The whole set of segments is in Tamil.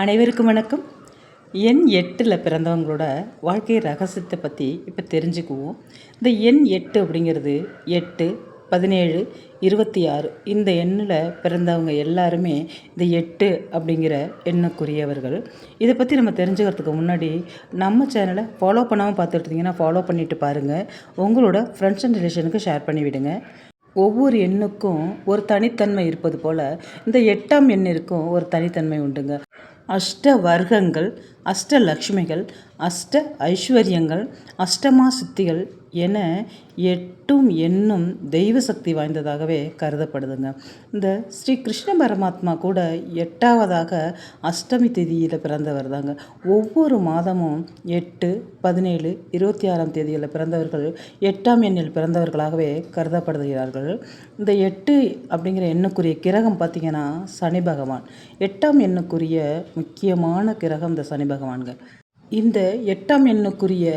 அனைவருக்கும் வணக்கம். எண் 8ல் பிறந்தவங்களோட வாழ்க்கை ரகசியத்தை பற்றி இப்போ தெரிஞ்சுக்குவோம். இந்த எண் 8 அப்படிங்கிறது 8, 17, 26 இந்த எண்ணில் பிறந்தவங்க எல்லாருமே இந்த 8 அப்படிங்கிற எண்ணுக்குரியவர்கள். இதை பற்றி நம்ம தெரிஞ்சுக்கிறதுக்கு முன்னாடி நம்ம சேனலை ஃபாலோ பண்ணாமல் பார்த்துட்டு இருந்தீங்கன்னா ஃபாலோ பண்ணிவிட்டு பாருங்கள். உங்களோட ஃப்ரெண்ட்ஸ் அண்ட் ரிலேஷனுக்கு ஷேர் பண்ணிவிடுங்க. ஒவ்வொரு எண்ணுக்கும் ஒரு தனித்தன்மை இருப்பது போல் இந்த 8ஆம் எண்ணிற்கும் ஒரு தனித்தன்மை உண்டுங்க. அஷ்ட வர்க்கங்கள், அஷ்டலக்ஷ்மிகள், அஷ்ட ஐஸ்வர்யங்கள், அஷ்டமா சித்திகள் என 8ம் எண்ணும் தெய்வ சக்தி வாய்ந்ததாகவே கருதப்படுதுங்க. இந்த ஸ்ரீ கிருஷ்ண பரமாத்மா கூட 8ஆவதாக அஷ்டமி திதியில் பிறந்தவர் தாங்க. ஒவ்வொரு மாதமும் 8, 17, 26ஆம் தேதியில் பிறந்தவர்கள் 8ஆம் எண்ணில் பிறந்தவர்களாகவே கருதப்படுகிறார்கள். இந்த 8 அப்படிங்கிற எண்ணுக்குரிய கிரகம் பார்த்திங்கன்னா சனி பகவான். 8ஆம் எண்ணுக்குரிய முக்கியமான கிரகம் இந்த சனி பகவான்கள். இந்த 8ஆம் எண்ணுக்குரிய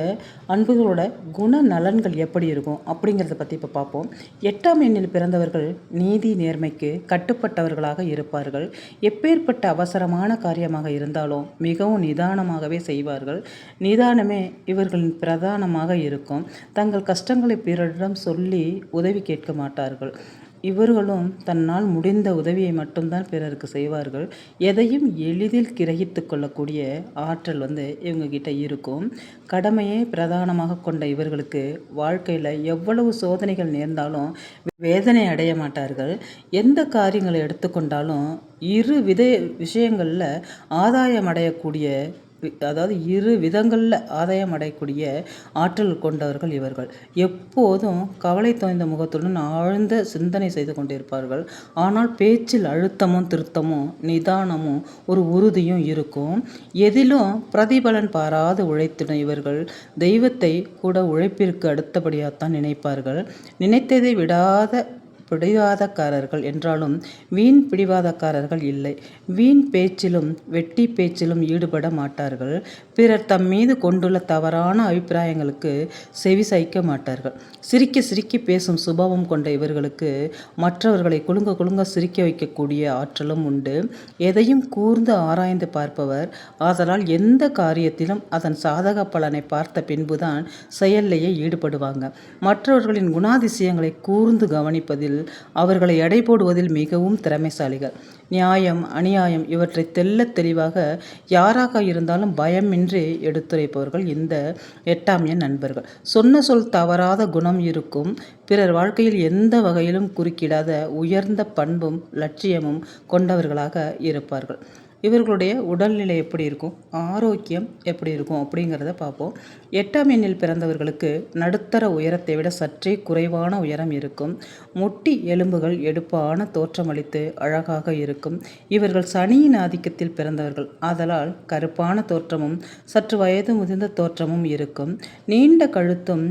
அன்புகளோட குணநலன்கள் எப்படி இருக்கும் அப்படிங்கிறத பற்றி இப்போ பார்ப்போம். 8ஆம் எண்ணில் பிறந்தவர்கள் நீதி நேர்மைக்கு கட்டுப்பட்டவர்களாக இருப்பார்கள். எப்பேற்பட்ட அவசரமான காரியமாக இருந்தாலும் மிகவும் நிதானமாகவே செய்வார்கள். நிதானமே இவர்களின் பிரதானமாக இருக்கும். தங்கள் கஷ்டங்களை பிறரிடம் சொல்லி உதவி கேட்க மாட்டார்கள். இவர்களும் தன்னால் முடிந்த உதவியை மட்டும்தான் பிறருக்கு செய்வார்கள். எதையும் எளிதில் கிரகித்து கொள்ளக்கூடிய ஆற்றல் இவங்ககிட்ட இருக்கும். கடமையே பிரதானமாக கொண்ட இவர்களுக்கு வாழ்க்கையில் எவ்வளவு சோதனைகள் நேர்ந்தாலும் வேதனை அடைய மாட்டார்கள். எந்த காரியங்களை எடுத்துக்கொண்டாலும் இரு விஷயங்களில் ஆதாயம் அடையக்கூடிய, அதாவது இரு விதங்களில் ஆதாயம் அடையக்கூடிய ஆற்றல் கொண்டவர்கள் இவர்கள். எப்போதும் கவலை தோய்ந்த முகத்துடன் ஆழ்ந்த சிந்தனை செய்து கொண்டிருப்பார்கள். ஆனால் பேச்சில் அழுத்தமும் திருத்தமும் நிதானமும் ஒரு உறுதியும் இருக்கும். எதிலும் பிரதிபலன் பாராது உழைத்திடும் இவர்கள் தெய்வத்தை கூட உழைப்பிற்கு அடுத்தபடியாகத்தான் நினைப்பார்கள். நினைத்ததை பிடிவாதக்காரர்கள் என்றாலும் வீண் பிடிவாதக்காரர்கள் இல்லை. வீண் பேச்சிலும் வெட்டி பேச்சிலும் ஈடுபட மாட்டார்கள். பிறர் தம் மீது கொண்டுள்ள தவறான அபிப்பிராயங்களுக்கு செவி சாய்க்க மாட்டார்கள். சிரிக்க சிரிக்க பேசும் சுபாவம் கொண்ட இவர்களுக்கு மற்றவர்களை குலுங்க சிரிக்க வைக்கக்கூடிய ஆற்றலும் உண்டு. எதையும் கூர்ந்து ஆராய்ந்து பார்ப்பவர். ஆதலால் எந்த காரியத்திலும் அதன் சாதக பலனை பார்த்த பின்புதான் செயல்லையே ஈடுபடுவாங்க. மற்றவர்களின் குணாதிசயங்களை கூர்ந்து கவனிப்பதில் அவர்களை எடை போடுவதில் மிகவும் திறமைசாலிகள். நியாயம் அநியாயம் இவற்றை தெள்ளத் தெளிவாக யாராக இருந்தாலும் பயமின்றி எடுத்துரைப்பவர்கள் இந்த 8ஆம் எண் நண்பர்கள். சொன்ன சொல் தவறாத குணம் இருக்கும். பிறர் வாழ்க்கையில் எந்த வகையிலும் குறுக்கிடாத உயர்ந்த பண்பும் லட்சியமும் கொண்டவர்களாக இருப்பார்கள். இவர்களுடைய உடல்நிலை எப்படி இருக்கும், ஆரோக்கியம் எப்படி இருக்கும் அப்படிங்கிறத பார்ப்போம். 8ஆம் எண்ணில் பிறந்தவர்களுக்கு நடுத்தர உயரத்தை விட சற்றே குறைவான உயரம் இருக்கும். முட்டி எலும்புகள் எடுப்பான தோற்றமளித்து அழகாக இருக்கும். இவர்கள் சனியின் ஆதிக்கத்தில் பிறந்தவர்கள். ஆதலால் கருப்பான தோற்றமும் சற்று வயது முதிர்ந்த தோற்றமும் இருக்கும். நீண்ட கழுத்தும்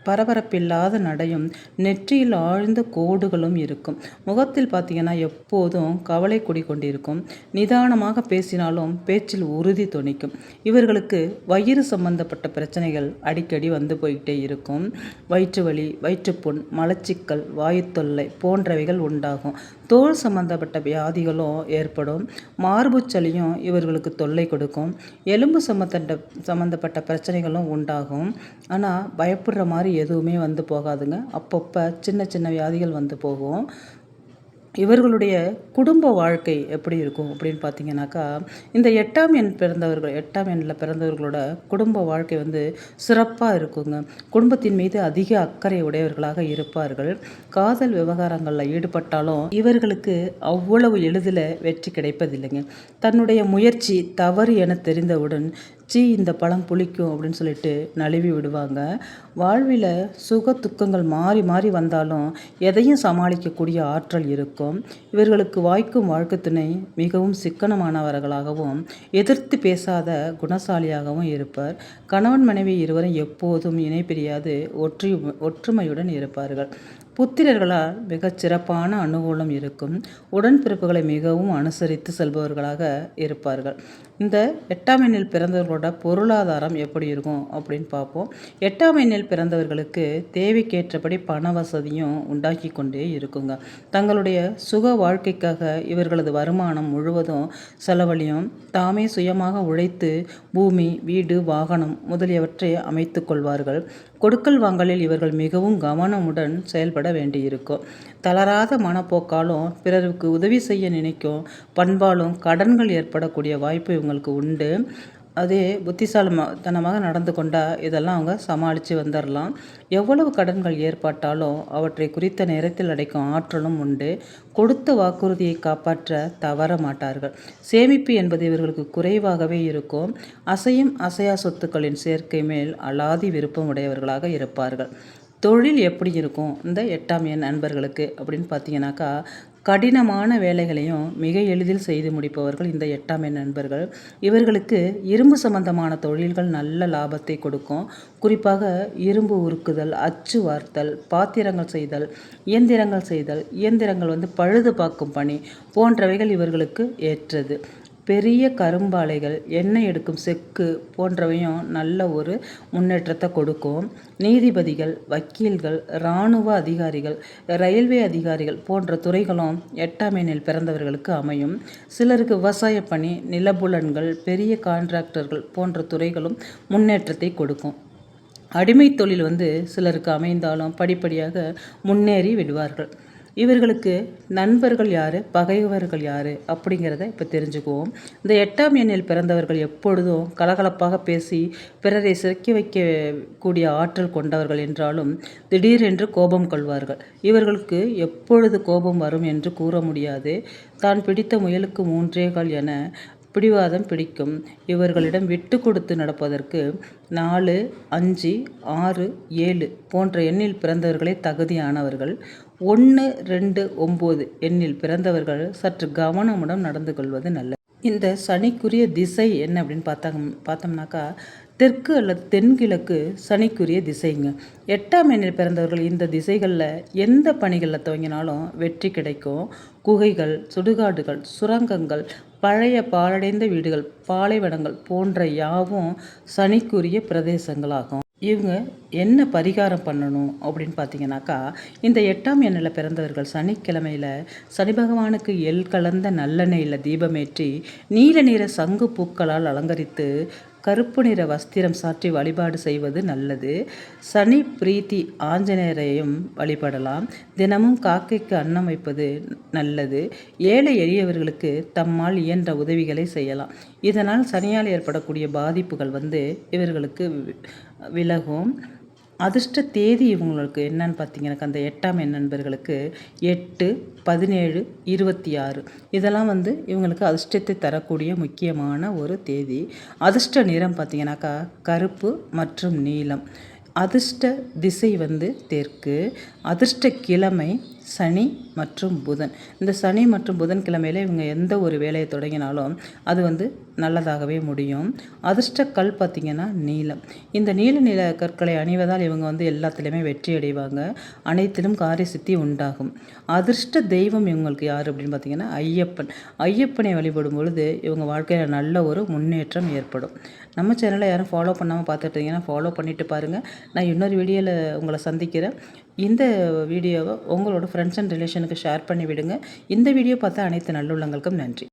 பரபரப்பில்லாத நடையும் நெற்றியில் ஆழ்ந்த கோடுகளும் இருக்கும். முகத்தில் பார்த்திங்கன்னா எப்போதும் கவலை குடிக்கொண்டிருக்கும். நிதானமாக பேசினாலும் பேச்சில் உறுதி தொனிக்கும். இவர்களுக்கு வயிறு சம்பந்தப்பட்ட பிரச்சனைகள் அடிக்கடி வந்து போய்கிட்டே இருக்கும். வயிற்று வலி, வயிற்றுப்புண், மலச்சிக்கல், வாயு தொல்லை போன்றவைகள் உண்டாகும். தோல் சம்பந்தப்பட்ட வியாதிகளும் ஏற்படும். மார்புச்சளியும் இவர்களுக்கு தொல்லை கொடுக்கும். எலும்பு சம்பந்தப்பட்ட பிரச்சனைகளும் உண்டாகும். ஆனால் பயப்படுற மாதிரி எதுவுமே வந்து போகாதுங்க. அப்பப்போ சின்ன சின்ன வியாதிகள் வந்து போகும். இவர்களுடைய குடும்ப வாழ்க்கை எப்படி இருக்கும் அப்படின்னு பார்த்தீங்கன்னாக்கா, இந்த 8ஆம் எண்ணில் பிறந்தவர்களோட குடும்ப வாழ்க்கை சிறப்பாக இருக்குங்க. குடும்பத்தின் மீது அதிக அக்கறை உடையவர்களாக இருப்பார்கள். காதல் விவகாரங்களில் ஈடுபட்டாலும் இவர்களுக்கு அவ்வளவு எளிதில் வெற்றி கிடைப்பதில்லைங்க. தன்னுடைய முயற்சி தவறு என தெரிந்தவுடன் இந்த பழம் புளிக்கும் அப்படின்னு சொல்லிட்டு நழுவி விடுவாங்க. வாழ்வில் சுக துக்கங்கள் மாறி மாறி வந்தாலும் எதையும் சமாளிக்கக்கூடிய ஆற்றல் இருக்கும். இவர்களுக்கு வாய்க்கும் வாழ்க்கை துணை மிகவும் சிக்கனமானவர்களாகவும் எதிர்த்து பேசாத குணசாலியாகவும் இருப்பார். கணவன் மனைவி இருவரும் எப்போதும் இணை பிரியாது ஒற்றுமையுடன் இருப்பார்கள். புத்திரர்களால் மிகச் சிறப்பான அனுகூலம் இருக்கும். உடன்பிறப்புகளை மிகவும் அனுசரித்து செல்பவர்களாக இருப்பார்கள். இந்த 8ஆம் எண்ணில் பிறந்தவர்களோட பொருளாதாரம் எப்படி இருக்கும் அப்படின்னு பார்ப்போம். 8ஆம் எண்ணில் பிறந்தவர்களுக்கு தேவைக்கேற்றபடி பண வசதியும் உண்டாக்கி கொண்டே இருக்குங்க. தங்களுடைய சுக வாழ்க்கைக்காக இவர்களது வருமானம் முழுவதும் செலவழியும். தாமே சுயமாக உழைத்து பூமி, வீடு, வாகனம் முதலியவற்றை அமைத்து கொள்வார்கள். கொடுக்கல் வாங்கலில் இவர்கள் மிகவும் கவனமுடன் செயல்பட வேண்டியிருக்கும். தளராத மனப்போக்காலும் பிறருக்கு உதவி செய்ய நினைக்கும் பண்பாலும் கடன்கள் ஏற்படக்கூடிய வாய்ப்பு இவங்களுக்கு உண்டு. அதே புத்திசாலித்தனமாக நடந்து கொண்டால் இதெல்லாம் அவங்க சமாளித்து வந்துடலாம். எவ்வளவு கடன்கள் ஏற்பட்டாலும் அவற்றை குறித்த நேரத்தில் அடைக்கும் ஆற்றலும் உண்டு. கொடுத்த வாக்குறுதியை காப்பாற்ற தவற மாட்டார்கள். சேமிப்பு என்பது இவர்களுக்கு குறைவாகவே இருக்கும். அசையும் அசையா சொத்துக்களின் சேர்க்கை மேல் அலாதி விருப்பம் உடையவர்களாக இருப்பார்கள். தொழில் எப்படி இருக்கும் இந்த 8ஆம் எண் நண்பர்களுக்கு அப்படின்னு பார்த்தீங்கன்னாக்கா, கடினமான வேலைகளையும் மிக எளிதில் செய்து முடிப்பவர்கள் இந்த 8ஆம் எண் நண்பர்கள். இவர்களுக்கு இரும்பு சம்பந்தமான தொழில்கள் நல்ல லாபத்தை கொடுக்கும். குறிப்பாக இரும்பு உருக்குதல், அச்சு வார்த்தல், பாத்திரங்கள் செய்தல், இயந்திரங்கள் பழுது பார்க்கும் பணி போன்றவைகள் இவர்களுக்கு ஏற்றது. பெரிய கரும்பாலைகள், எண்ணெய் எடுக்கும் செக்கு போன்றவையும் நல்ல ஒரு முன்னேற்றத்தை கொடுக்கும். நீதிபதிகள், வக்கீல்கள், இராணுவ அதிகாரிகள், ரயில்வே அதிகாரிகள் போன்ற துறைகளும் 8ஆம் எண்ணில் பிறந்தவர்களுக்கு அமையும். சிலருக்கு விவசாய பணி, நிலபுலன்கள், பெரிய கான்ட்ராக்டர்கள் போன்ற துறைகளும் முன்னேற்றத்தை கொடுக்கும். அடிமை தொழில் சிலருக்கு அமைந்தாலும் படிப்படியாக முன்னேறி விடுவார்கள். இவர்களுக்கு நண்பர்கள் யார், பகைவர்கள் யார் அப்படிங்கிறத இப்போ தெரிஞ்சுக்குவோம். இந்த 8ஆம் எண்ணில் பிறந்தவர்கள் எப்பொழுதும் கலகலப்பாக பேசி பிறரை சிக்கி வைக்கக்கூடிய ஆற்றல் கொண்டவர்கள் என்றாலும் திடீரென்று கோபம் கொள்வார்கள். இவர்களுக்கு எப்பொழுது கோபம் வரும் என்று கூற முடியாது. தான் பிடித்த முயலுக்கு 3 கால் என பிடிவாதம் பிடிக்கும். இவர்களிடம் விட்டு கொடுத்து நடப்பதற்கு 4, 5, 6, 7 போன்ற எண்ணில் பிறந்தவர்களே தகுதியானவர்கள். 1, 2, 9 எண்ணில் பிறந்தவர்கள் சற்று கவனமுடன் நடந்து கொள்வது நல்லது. இந்த சனிக்குரிய திசை என்ன அப்படின்னு பார்த்தோம்னாக்கா, தெற்கு அல்லது தென்கிழக்கு சனிக்குரிய திசைங்க. 8ஆம் எண்ணில் பிறந்தவர்கள் இந்த திசைகளில் எந்த பணிகளில் துவங்கினாலும் வெற்றி கிடைக்கும். குகைகள், சுடுகாடுகள், சுரங்கங்கள், பழைய பாழடைந்த வீடுகள், பாலைவனங்கள் போன்ற யாவும் சனிக்குரிய பிரதேசங்களாகும். இவங்க என்ன பரிகாரம் பண்ணணும் அப்படின்னு பார்த்தீங்கன்னாக்கா, இந்த 8ஆம் எண்ணில் பிறந்தவர்கள் சனிக்கிழமையில் சனி பகவானுக்கு எள் கலந்த நல்லெண்ணெயில் தீபமேற்றி நீல நிற சங்கு பூக்களால் அலங்கரித்து கருப்பு நிற வஸ்திரம் சாற்றி வழிபாடு செய்வது நல்லது. சனி பிரீத்தி ஆஞ்சநேயரையும் வழிபடலாம். தினமும் காக்கைக்கு அன்னம் வைப்பது நல்லது. ஏழை எளியவர்களுக்கு தம்மால் இயன்ற உதவிகளை செய்யலாம். இதனால் சனியால் ஏற்படக்கூடிய பாதிப்புகள் இவர்களுக்கு விலகும். அதிர்ஷ்ட தேதி இவங்களுக்கு என்னன்னு பார்த்தீங்கன்னாக்கா, அந்த 8ஆம் எண் நண்பர்களுக்கு 8, 17, 26 இதெல்லாம் இவங்களுக்கு அதிர்ஷ்டத்தை தரக்கூடிய முக்கியமான ஒரு தேதி. அதிர்ஷ்ட நிறம் பார்த்தீங்கன்னாக்கா கருப்பு மற்றும் நீலம். அதிர்ஷ்ட திசை தெற்கு. அதிர்ஷ்ட கிழமை சனி மற்றும் புதன். இந்த சனி மற்றும் புதன் கிழமையில் இவங்க எந்த ஒரு வேலையை தொடங்கினாலும் அது நல்லதாகவே முடியும். அதிர்ஷ்ட கல் பார்த்திங்கன்னா நீலம். இந்த நீல கற்களை அணிவதால் இவங்க எல்லாத்துலேயுமே வெற்றி அடைவாங்க. அனைத்திலும் காரிய சித்தி உண்டாகும். அதிர்ஷ்ட தெய்வம் இவங்களுக்கு யார் அப்படின்னு பார்த்திங்கன்னா ஐயப்பன். ஐயப்பனை வழிபடும் பொழுது இவங்க வாழ்க்கையில் நல்ல ஒரு முன்னேற்றம் ஏற்படும். நம்ம சேனலை யாரும் ஃபாலோ பண்ணாமல் பார்த்துட்டீங்கன்னா ஃபாலோ பண்ணிவிட்டு பாருங்கள். நான் இன்னொரு வீடியோவில் உங்களை சந்திக்கிறேன். இந்த வீடியோவை உங்களோட ஃப்ரெண்ட்ஸ் அண்ட் ரிலேஷனுக்கு ஷேர் பண்ணி விடுங்க. இந்த வீடியோ பார்த்த அனைத்து நல்லுள்ளங்களுக்கும் நன்றி.